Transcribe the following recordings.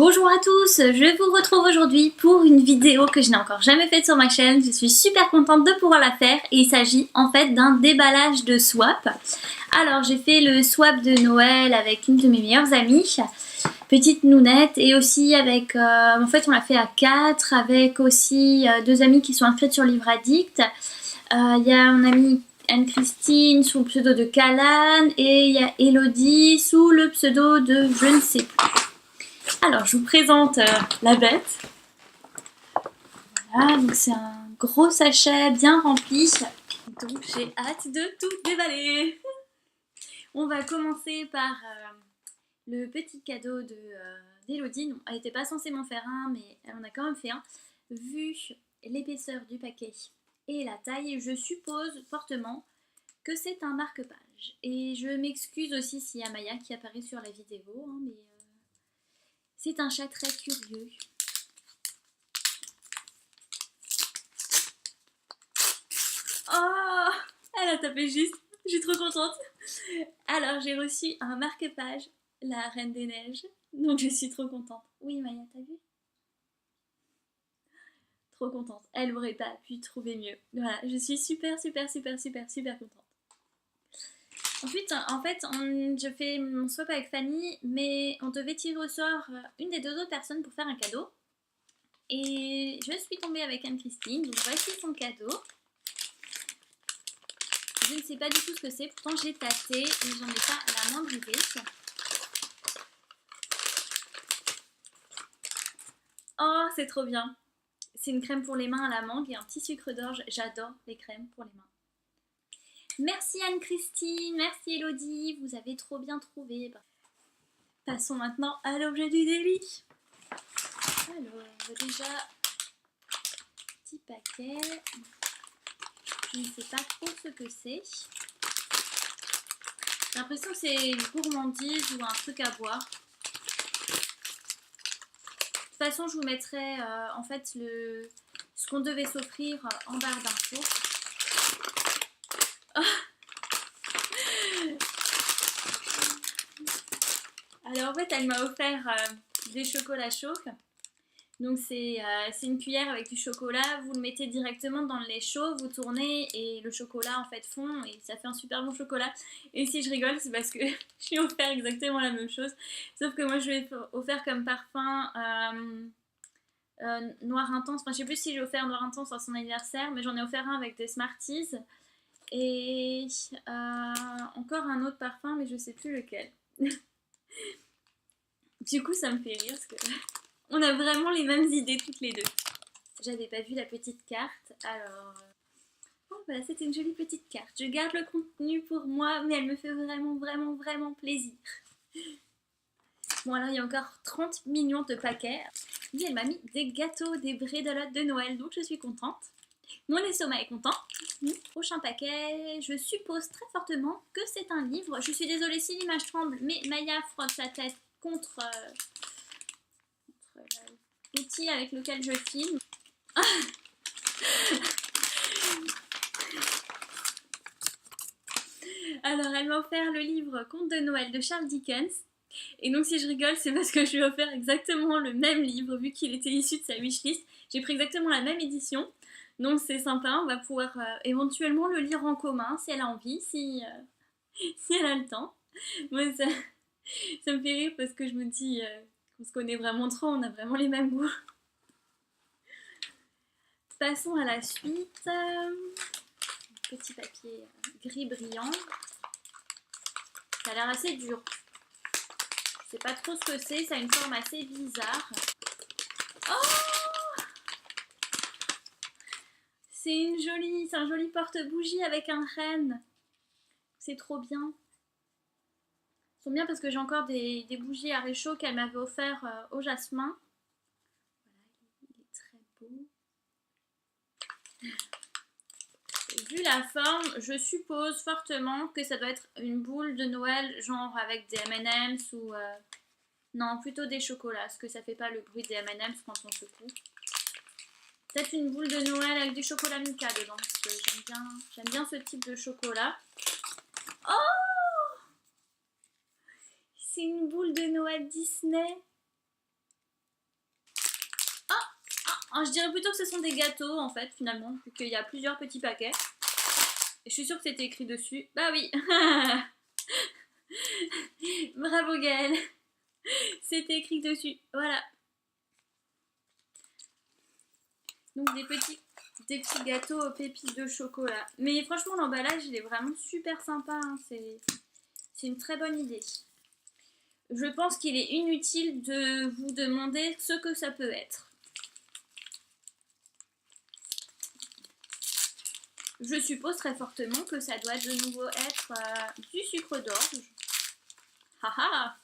Bonjour à tous, je vous retrouve aujourd'hui pour une vidéo que je n'ai encore jamais faite sur ma chaîne. Je suis super contente de pouvoir la faire et il s'agit en fait d'un déballage de swap. Alors j'ai fait le swap de Noël avec une de mes meilleures amies, petite Nounette, et aussi avec, en fait on l'a fait à 4 avec aussi deux amies qui sont inscrites sur Livre Addict. Il y a mon amie Anne-Christine sous le pseudo de Calan et il y a Elodie sous le pseudo de je ne sais plus. Alors, je vous présente la bête. Voilà, donc c'est un gros sachet bien rempli. Donc, j'ai hâte de tout déballer. On va commencer par le petit cadeau d'Elodie. Elle n'était pas censée m'en faire un, mais elle en a quand même fait un. Vu l'épaisseur du paquet et la taille, je suppose fortement que c'est un marque-page. Et je m'excuse aussi s'il y a Maya qui apparaît sur la vidéo, hein, mais... c'est un chat très curieux. Oh, elle a tapé juste. Je suis trop contente. Alors, j'ai reçu un marque-page, la Reine des Neiges. Donc, je suis trop contente. Oui, Maya, t'as vu? Trop contente. Elle aurait pas pu trouver mieux. Voilà, je suis super contente. Ensuite, en fait, je fais mon swap avec Fanny, mais on devait tirer au sort une des deux autres personnes pour faire un cadeau. Et je suis tombée avec Anne-Christine, donc voici son cadeau. Je ne sais pas du tout ce que c'est, pourtant j'ai tâté et j'en ai pas la moindre idée. Oh, c'est trop bien. C'est une crème pour les mains à la mangue et un petit sucre d'orge. J'adore les crèmes pour les mains. Merci Anne-Christine, merci Elodie, vous avez trop bien trouvé. Passons maintenant à l'objet du délit. Alors, déjà, petit paquet. Je ne sais pas trop ce que c'est. J'ai l'impression que c'est une gourmandise ou un truc à boire. De toute façon, je vous mettrai en fait ce qu'on devait s'offrir en barre d'infos. Oh. Alors en fait, elle m'a offert des chocolats chauds. Donc c'est une cuillère avec du chocolat, vous le mettez directement dans le lait chaud, vous tournez et le chocolat en fait fond et ça fait un super bon chocolat. Et si je rigole, c'est parce que je lui ai offert exactement la même chose, sauf que moi je lui ai offert comme parfum noir intense. Enfin, je sais plus si j'ai offert noir intense à son anniversaire, mais j'en ai offert un avec des Smarties et encore un autre parfum, mais je sais plus lequel. Du coup, ça me fait rire parce que on a vraiment les mêmes idées toutes les deux. J'avais pas vu la petite carte, alors... Oh, voilà, c'était une jolie petite carte. Je garde le contenu pour moi, mais elle me fait vraiment plaisir. Bon, alors, il y a encore 30 millions de paquets. Et elle m'a mis des gâteaux, des brédolotes de Noël, donc je suis contente. Mon estomac est content. Prochain paquet, je suppose très fortement que c'est un livre. Je suis désolée si l'image tremble, mais Maya frotte sa tête contre l'outil avec lequel je filme. Alors, elle m'a offert le livre Contes de Noël de Charles Dickens. Et donc, si je rigole, c'est parce que je lui ai offert exactement le même livre, vu qu'il était issu de sa wishlist. J'ai pris exactement la même édition. Donc, c'est sympa, on va pouvoir éventuellement le lire en commun, si elle a envie, si elle a le temps. Moi, ça me fait rire parce que je me dis qu'on se connaît vraiment trop, on a vraiment les mêmes goûts. Passons à la suite. Petit papier gris brillant. Ça a l'air assez dur. Je sais pas trop ce que c'est, ça a une forme assez bizarre. Oh! C'est un joli porte-bougie avec un renne. C'est trop bien. Ils sont bien parce que j'ai encore des bougies à réchaud qu'elle m'avait offert au jasmin. Voilà, il est très beau. Vu la forme, je suppose fortement que ça doit être une boule de Noël, genre avec des M&M's ou... non, plutôt des chocolats, parce que ça fait pas le bruit des M&M's quand on secoue. Peut-être une boule de Noël avec du chocolat Milka dedans, parce que j'aime bien ce type de chocolat. Oh! C'est une boule de Noël Disney. je dirais plutôt que ce sont des gâteaux en fait finalement, vu qu'il y a plusieurs petits paquets. Et je suis sûre que c'était écrit dessus. Bah oui. Bravo Gaëlle. C'était écrit dessus. Voilà. Donc des petits gâteaux aux pépites de chocolat. Mais franchement l'emballage il est vraiment super sympa. Hein. C'est une très bonne idée. Je pense qu'il est inutile de vous demander ce que ça peut être. Je suppose très fortement que ça doit de nouveau être du sucre d'orge. Haha.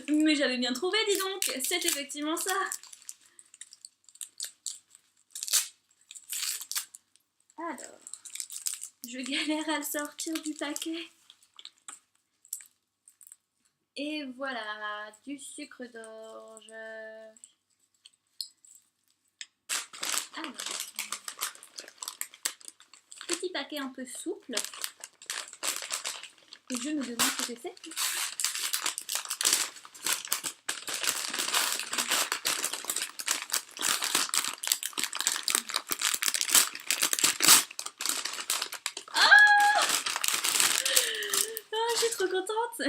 Mais j'avais bien trouvé, dis donc. C'est effectivement ça. Alors, je galère à le sortir du paquet. Et voilà, du sucre d'orge. Alors, petit paquet un peu souple. Et je me demande ce que c'est. Je suis trop contente.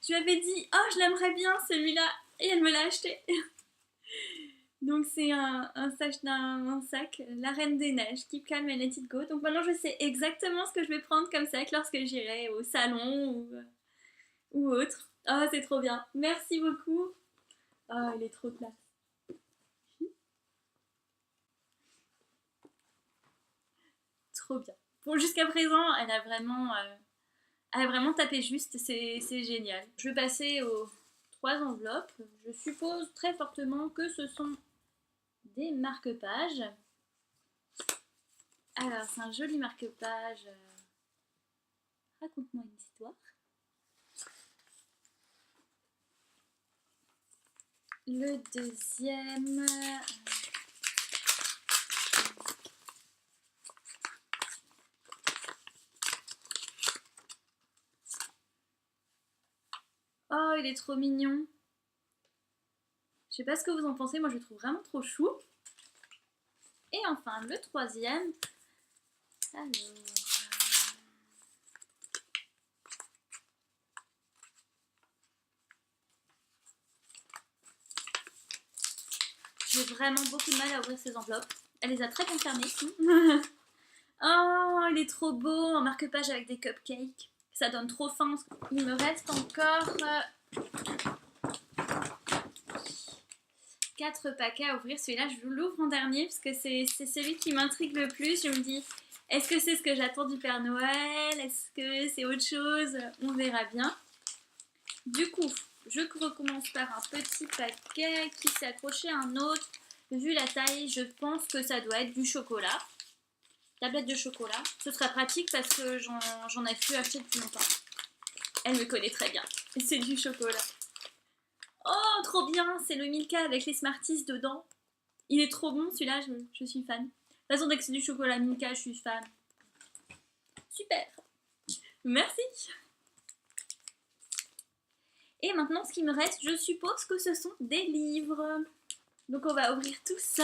Je lui avais dit, oh je l'aimerais bien celui-là, et elle me l'a acheté. Donc c'est un sac, la Reine des Neiges, Keep Calm and Let It Go. Donc maintenant je sais exactement ce que je vais prendre comme sac lorsque j'irai au salon ou autre. Oh c'est trop bien, merci beaucoup. Oh il est trop classe. Trop bien. Bon jusqu'à présent elle a vraiment tapé juste, c'est génial. Je vais passer aux 3 enveloppes. Je suppose très fortement que ce sont des marque-pages. Alors, c'est un joli marque-page. Raconte-moi une histoire. Le deuxième... Oh, il est trop mignon. Je sais pas ce que vous en pensez, moi je le trouve vraiment trop chou. Et enfin, le troisième... Alors... J'ai vraiment beaucoup de mal à ouvrir ces enveloppes. Elle les a très bien fermées. Oh, il est trop beau, un marque-page avec des cupcakes. Ça donne trop faim. Il me reste encore 4 paquets à ouvrir. Celui-là, je l'ouvre en dernier parce que c'est celui qui m'intrigue le plus. Je me dis, est-ce que c'est ce que j'attends du Père Noël? Est-ce que c'est autre chose? On verra bien. Du coup, je recommence par un petit paquet qui s'est accroché à un autre. Vu la taille, je pense que ça doit être du chocolat. Tablette de chocolat. Ce sera pratique parce que j'en ai plus acheté depuis longtemps. Elle me connaît très bien. C'est du chocolat. Oh, trop bien. C'est le Milka avec les Smarties dedans. Il est trop bon celui-là, je suis fan. De toute façon, dès que c'est du chocolat Milka, je suis fan. Super. Merci. Et maintenant, ce qui me reste, je suppose que ce sont des livres. Donc on va ouvrir tout ça.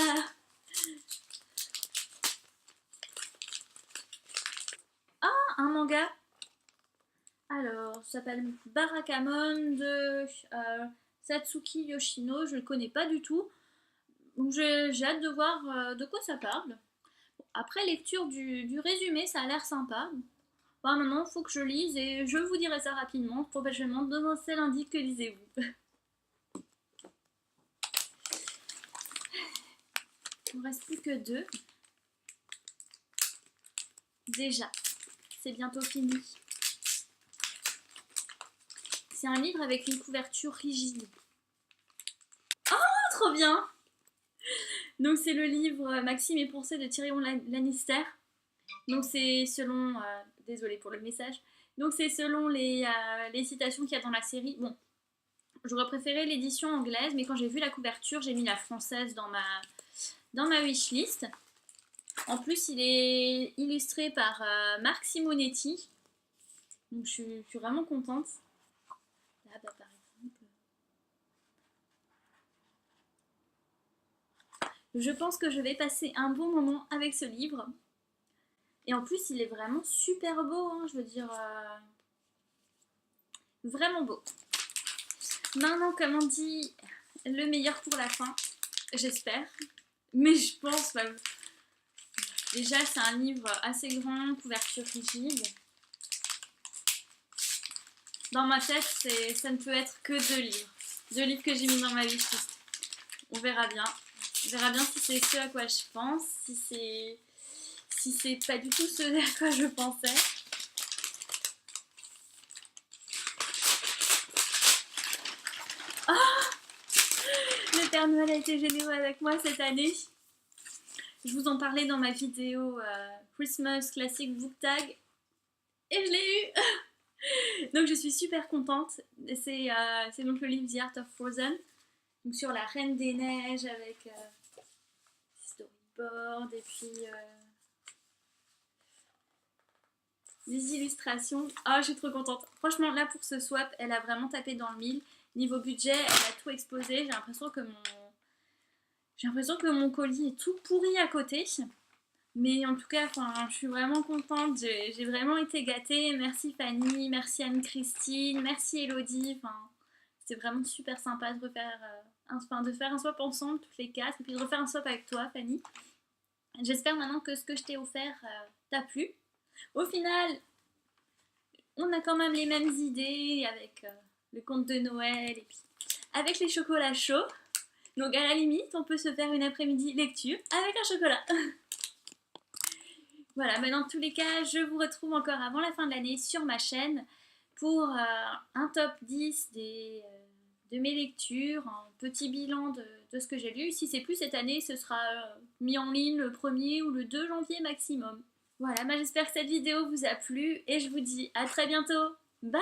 Ah, un manga. Alors, ça s'appelle Barakamon de Satsuki Yoshino. Je ne le connais pas du tout. Donc j'ai hâte de voir de quoi ça parle. Bon, après lecture du résumé, ça a l'air sympa. Bon, maintenant, il faut que je lise et je vous dirai ça rapidement. Probablement dans un seul indice que lisez-vous. Il ne reste plus que 2. Déjà, c'est bientôt fini. C'est un livre avec une couverture rigide. Oh, trop bien! Donc c'est le livre Maxime et Pourcé de Tyrion Lannister. Donc c'est selon... désolée pour le message. Donc c'est selon les citations qu'il y a dans la série. Bon, j'aurais préféré l'édition anglaise, mais quand j'ai vu la couverture, j'ai mis la française dans ma wishlist. En plus, il est illustré par Marc Simonetti. Donc je suis vraiment contente. Là, bah, par exemple... Je pense que je vais passer un bon moment avec ce livre. Et en plus, il est vraiment super beau, hein, je veux dire... vraiment beau. Maintenant, comme on dit, le meilleur pour la fin, j'espère. Mais je pense... déjà, c'est un livre assez grand, couverture rigide. Dans ma tête, ça ne peut être que 2 livres. 2 livres que j'ai mis dans ma wishlist. On verra bien. On verra bien si c'est ce à quoi je pense, si c'est pas du tout ce à quoi je pensais. Oh, le Père Noël a été généreux avec moi cette année. Je vous en parlais dans ma vidéo Christmas Classic Book Tag. Et je l'ai eu. Donc je suis super contente. C'est donc le livre The Art of Frozen. Donc sur la Reine des Neiges avec storyboard et puis des illustrations. Ah, je suis trop contente. Franchement, là pour ce swap, elle a vraiment tapé dans le mille. Niveau budget, elle a tout explosé. J'ai l'impression que mon colis est tout pourri à côté. Mais en tout cas, je suis vraiment contente. J'ai vraiment été gâtée. Merci Fanny, merci Anne-Christine, merci Elodie. C'était vraiment super sympa de refaire, de faire un swap ensemble, toutes les 4, et puis de refaire un swap avec toi, Fanny. J'espère maintenant que ce que je t'ai offert t'a plu. Au final, on a quand même les mêmes idées avec le conte de Noël et puis avec les chocolats chauds. Donc à la limite, on peut se faire une après-midi lecture avec un chocolat. Voilà, mais dans tous les cas, je vous retrouve encore avant la fin de l'année sur ma chaîne pour un top 10 de mes lectures, un petit bilan de ce que j'ai lu. Si c'est plus cette année, ce sera mis en ligne le 1er ou le 2 janvier maximum. Voilà, j'espère que cette vidéo vous a plu et je vous dis à très bientôt. Bye!